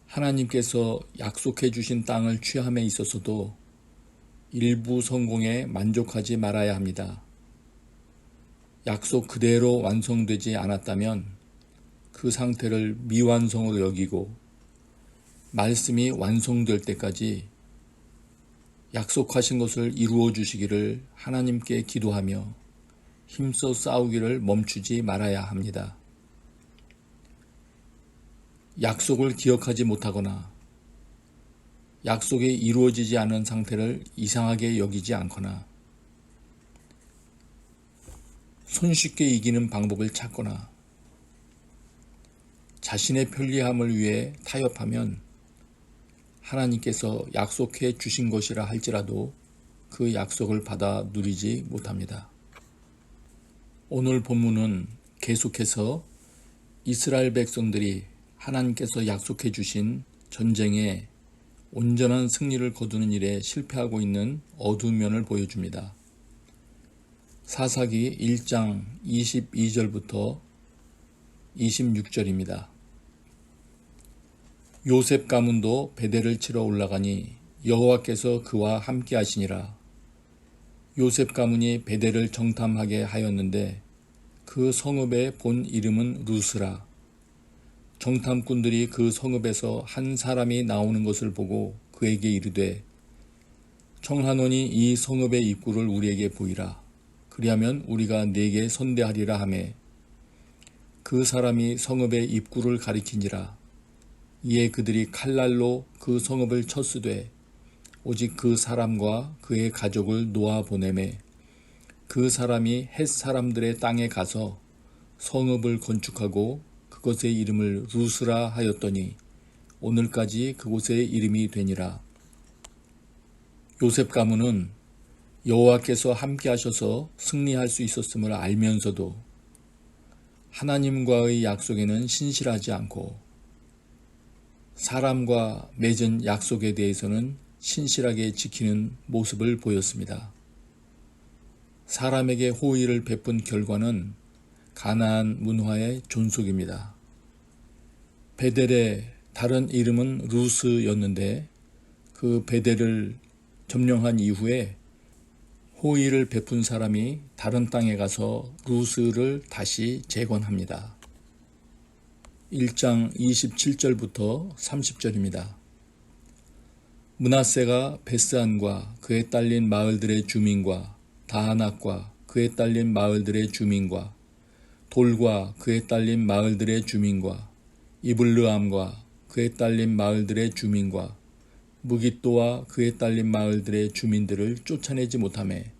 하나님께서 약속해 주신 땅을 취함에 있어서도 일부 성공에 만족하지 말아야 합니다. 약속 그대로 완성되지 않았다면 그 상태를 미완성으로 여기고 말씀이 완성될 때까지 약속하신 것을 이루어 주시기를 하나님께 기도하며 힘써 싸우기를 멈추지 말아야 합니다. 약속을 기억하지 못하거나 약속이 이루어지지 않은 상태를 이상하게 여기지 않거나 손쉽게 이기는 방법을 찾거나 자신의 편리함을 위해 타협하면 하나님께서 약속해 주신 것이라 할지라도 그 약속을 받아 누리지 못합니다. 오늘 본문은 계속해서 이스라엘 백성들이 하나님께서 약속해 주신 전쟁에 온전한 승리를 거두는 일에 실패하고 있는 어두운 면을 보여줍니다. 사사기 1장 22절부터 26절입니다. 요셉 가문도 베델을 치러 올라가니 여호와께서 그와 함께 하시니라. 요셉 가문이 베델을 정탐하게 하였는데 그 성읍의 본 이름은 루스라. 정탐꾼들이 그 성읍에서 한 사람이 나오는 것을 보고 그에게 이르되 청하노니 이 성읍의 입구를 우리에게 보이라. 그리하면 우리가 네게 선대하리라 하매 그 사람이 성읍의 입구를 가리키니라. 이에 그들이 칼날로 그 성읍을 쳤으되 오직 그 사람과 그의 가족을 놓아 보내매 그 사람이 헷 사람들의 땅에 가서 성읍을 건축하고 그것의 이름을 루스라 하였더니 오늘까지 그곳의 이름이 되니라. 요셉 가문은 여호와께서 함께 하셔서 승리할 수 있었음을 알면서도 하나님과의 약속에는 신실하지 않고 사람과 맺은 약속에 대해서는 신실하게 지키는 모습을 보였습니다. 사람에게 호의를 베푼 결과는 가나안 문화의 존속입니다. 베델의 다른 이름은 루스였는데 그 베델을 점령한 이후에 호의를 베푼 사람이 다른 땅에 가서 루스를 다시 재건합니다. 1장 27절부터 30절입니다. 므낫세가 베스안과 그에 딸린 마을들의 주민과 다하낙과 그에 딸린 마을들의 주민과 돌과 그에 딸린 마을들의 주민과 이블르암과 그에 딸린 마을들의 주민과 무깃도와 그에 딸린 마을들의 주민들을 쫓아내지 못하매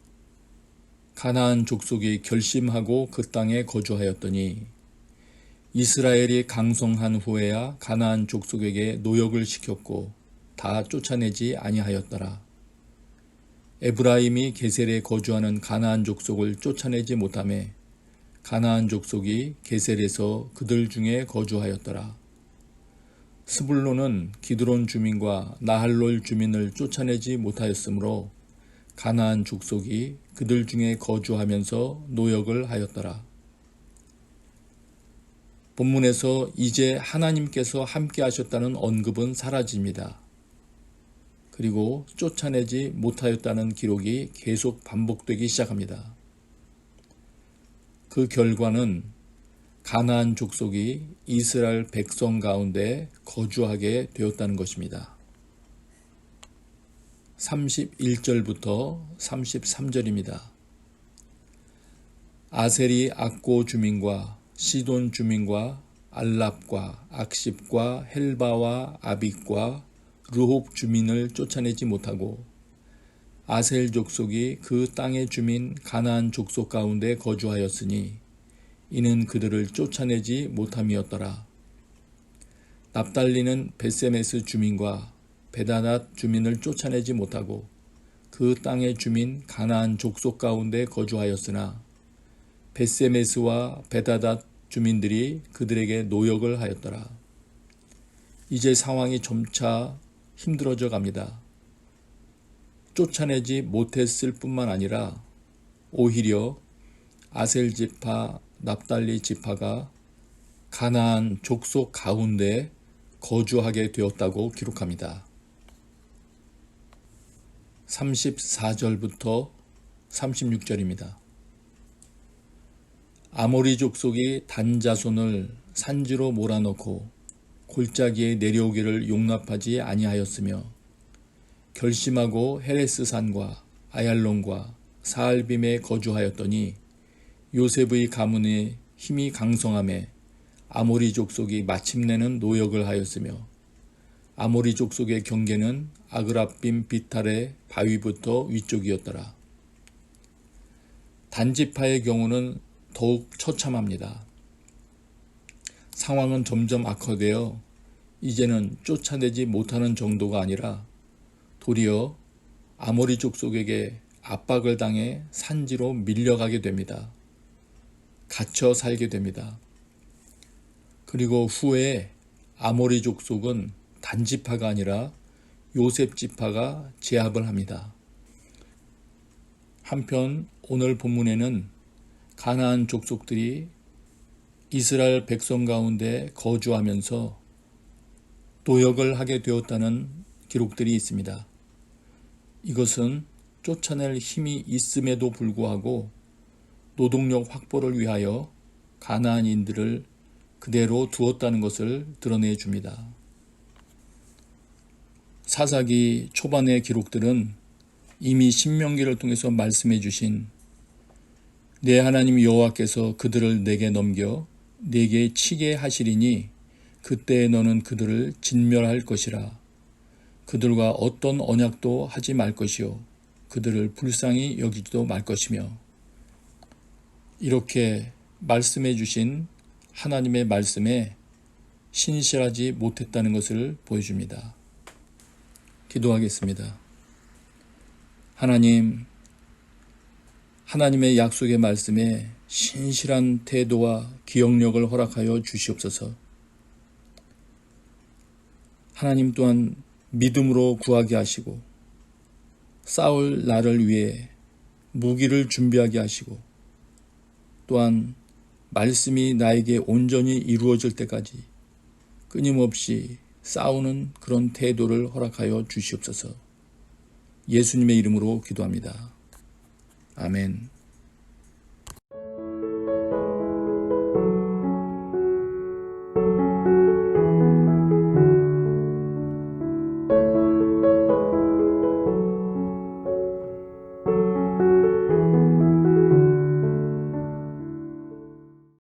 가나안 족속이 결심하고 그 땅에 거주하였더니 이스라엘이 강성한 후에야 가나안 족속에게 노역을 시켰고 다 쫓아내지 아니하였더라. 에브라임이 게셀에 거주하는 가나안 족속을 쫓아내지 못하매 가나안 족속이 게셀에서 그들 중에 거주하였더라. 스불론은 기드론 주민과 나할롤 주민을 쫓아내지 못하였으므로 가나안 족속이 그들 중에 거주하면서 노역을 하였더라. 본문에서 이제 하나님께서 함께 하셨다는 언급은 사라집니다. 그리고 쫓아내지 못하였다는 기록이 계속 반복되기 시작합니다. 그 결과는 가나안 족속이 이스라엘 백성 가운데 거주하게 되었다는 것입니다. 31절부터 33절입니다. 아셀이 악고 주민과 시돈 주민과 알랍과 악십과 헬바와 아빅과 르홉 주민을 쫓아내지 못하고 아셀 족속이 그 땅의 주민 가나안 족속 가운데 거주하였으니 이는 그들을 쫓아내지 못함이었더라. 납달리는 베세메스 주민과 베다닷 주민을 쫓아내지 못하고 그 땅의 주민 가나안 족속 가운데 거주하였으나 베세메스와 베다닷 주민들이 그들에게 노역을 하였더라. 이제 상황이 점차 힘들어져 갑니다. 쫓아내지 못했을 뿐만 아니라 오히려 아셀 지파, 납달리 지파가 가나안 족속 가운데 거주하게 되었다고 기록합니다. 34절부터 36절입니다. 아모리 족속이 단 자손을 산지로 몰아넣고 골짜기에 내려오기를 용납하지 아니하였으며 결심하고 헤레스 산과 아얄론과 사알빔에 거주하였더니 요셉의 가문의 힘이 강성함에 아모리 족속이 마침내는 노역을 하였으며 아모리 족속의 경계는 아그랍빔 비탈의 바위부터 위쪽이었더라. 단지파의 경우는 더욱 처참합니다. 상황은 점점 악화되어 이제는 쫓아내지 못하는 정도가 아니라 도리어 아모리 족속에게 압박을 당해 산지로 밀려가게 됩니다. 갇혀 살게 됩니다. 그리고 후에 아모리 족속은 단지파가 아니라 요셉 지파가 제압을 합니다. 한편 오늘 본문에는 가나안 족속들이 이스라엘 백성 가운데 거주하면서 노역을 하게 되었다는 기록들이 있습니다. 이것은 쫓아낼 힘이 있음에도 불구하고 노동력 확보를 위하여 가나안인들을 그대로 두었다는 것을 드러내 줍니다. 사사기 초반의 기록들은 이미 신명기를 통해서 말씀해 주신 내 하나님 여호와께서 그들을 내게 넘겨 내게 치게 하시리니 그때에 너는 그들을 진멸할 것이라. 그들과 어떤 언약도 하지 말 것이요 그들을 불쌍히 여기지도 말 것이며, 이렇게 말씀해 주신 하나님의 말씀에 신실하지 못했다는 것을 보여줍니다. 기도하겠습니다. 하나님의 약속의 말씀에 신실한 태도와 기억력을 허락하여 주시옵소서. 하나님 또한 믿음으로 구하게 하시고 싸울 나를 위해 무기를 준비하게 하시고 또한 말씀이 나에게 온전히 이루어질 때까지 끊임없이 싸우는 그런 태도를 허락하여 주시옵소서. 예수님의 이름으로 기도합니다. 아멘.